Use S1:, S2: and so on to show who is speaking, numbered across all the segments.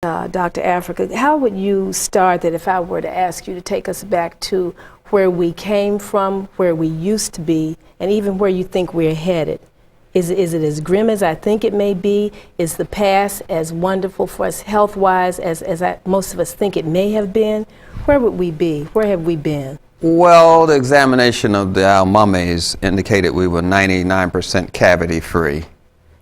S1: Dr. Africa, how would you start that if I were to ask you to take us back to where we came from, where we used to be, and even where you think we're headed? Is it as grim as I think it may be? Is the past as wonderful for us health-wise as most of us think it may have been? Where would we be? Where have we been?
S2: Well, the examination of our mummies indicated we were 99% cavity-free.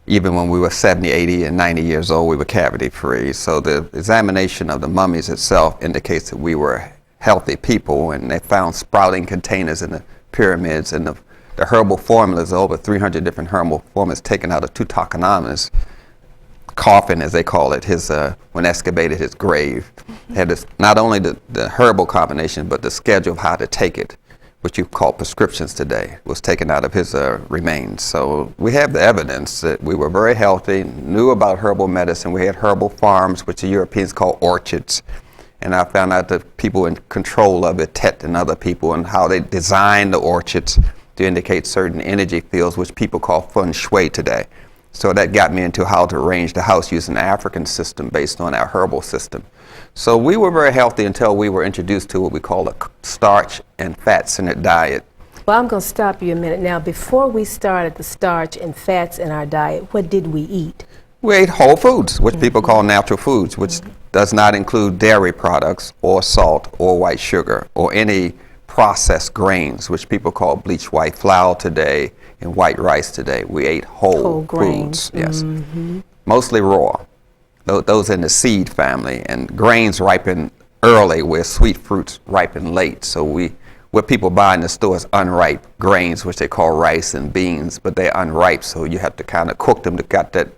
S2: Even when we were 70, 80, and 90 years old, we were cavity-free. So the examination of the mummies itself indicates that we were healthy people, and they found sprouting containers in the pyramids, and the herbal formulas, over 300 different herbal formulas taken out of Tutankhamun's coffin, as they call it, when excavated his grave. Had this, not only the herbal combination, but the schedule of how to take it, what you call prescriptions today, was taken out of his remains. So we have the evidence that we were very healthy, knew about herbal medicine. We had herbal farms, which the Europeans call orchards. And I found out that people in control of it, Tet and other people, and how they designed the orchards to indicate certain energy fields, which people call feng shui today. So that got me into how to arrange the house using the African system based on our herbal system. So we were very healthy until we were introduced to what we call a starch and fat-centered diet.
S1: Well, I'm going to stop you a minute. Now, before we started the starch and fats in our diet, what did we eat?
S2: We ate whole foods, which people call natural foods, which does not include dairy products or salt or white sugar or any processed grains, which people call bleached white flour today and white rice today. We ate whole foods, yes. Mostly raw. Those in the seed family, and grains ripen early where sweet fruits ripen late. So what people buy in the store is unripe grains, which they call rice and beans, but they're unripe, so you have to kind of cook them to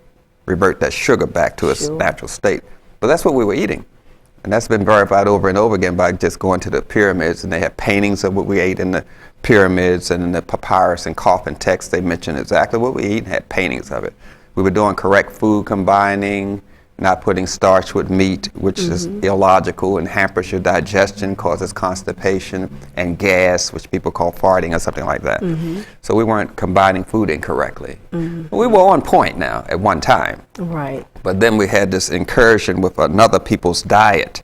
S2: revert that sugar back to its natural state. But that's what we were eating. And that's been verified over and over again by just going to the pyramids, and they have paintings of what we ate in the pyramids, and in the papyrus and coffin texts they mentioned exactly what we eat and had paintings of it. We were doing correct food combining, not putting starch with meat, which is illogical and hampers your digestion, causes constipation and gas, which people call farting or something like that. So we weren't combining food incorrectly. We were on point now at one time.
S1: Right.
S2: But then we had this incursion with another people's diet,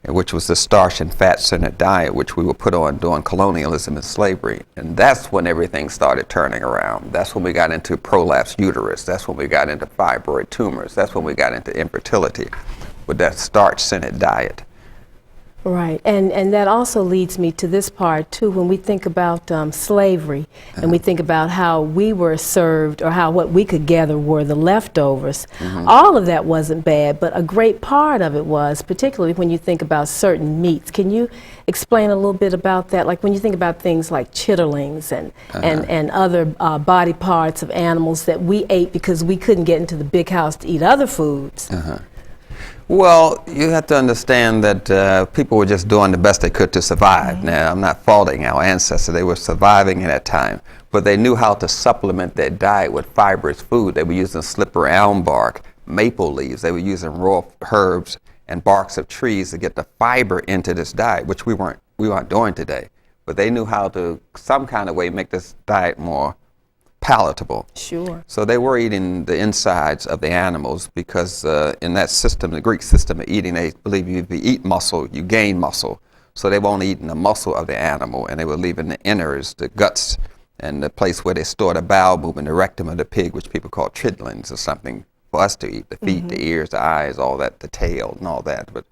S2: which was the starch and fat-centered diet, which we were put on during colonialism and slavery. And that's when everything started turning around. That's when we got into prolapsed uterus. That's when we got into fibroid tumors. That's when we got into infertility with that starch-centered diet.
S1: Right, and that also leads me to this part too. When we think about slavery, and we think about how we were served, or how what we could gather were the leftovers, all of that wasn't bad, but a great part of it was, particularly when you think about certain meats. Can you explain a little bit about that? Like when you think about things like chitterlings and other body parts of animals that we ate because we couldn't get into the big house to eat other foods.
S2: Well, you have to understand that people were just doing the best they could to survive. Now, I'm not faulting our ancestors. They were surviving in that time, but they knew how to supplement their diet with fibrous food. They were using slippery elm bark, maple leaves. They were using raw herbs and barks of trees to get the fiber into this diet, which we weren't doing today. But they knew how to, some kind of way, make this diet more palatable.
S1: Sure.
S2: So they were eating the insides of the animals because in that system, the Greek system of eating, they believe if you eat muscle, you gain muscle. So they were only eating the muscle of the animal, and they were leaving the innards, the guts, and the place where they store the bowel movement, the rectum of the pig, which people call chitlins or something for us to eat, the feet, the ears, the eyes, all that, the tail and all that. But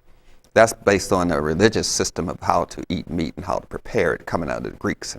S2: that's based on a religious system of how to eat meat and how to prepare it, coming out of the Greeks and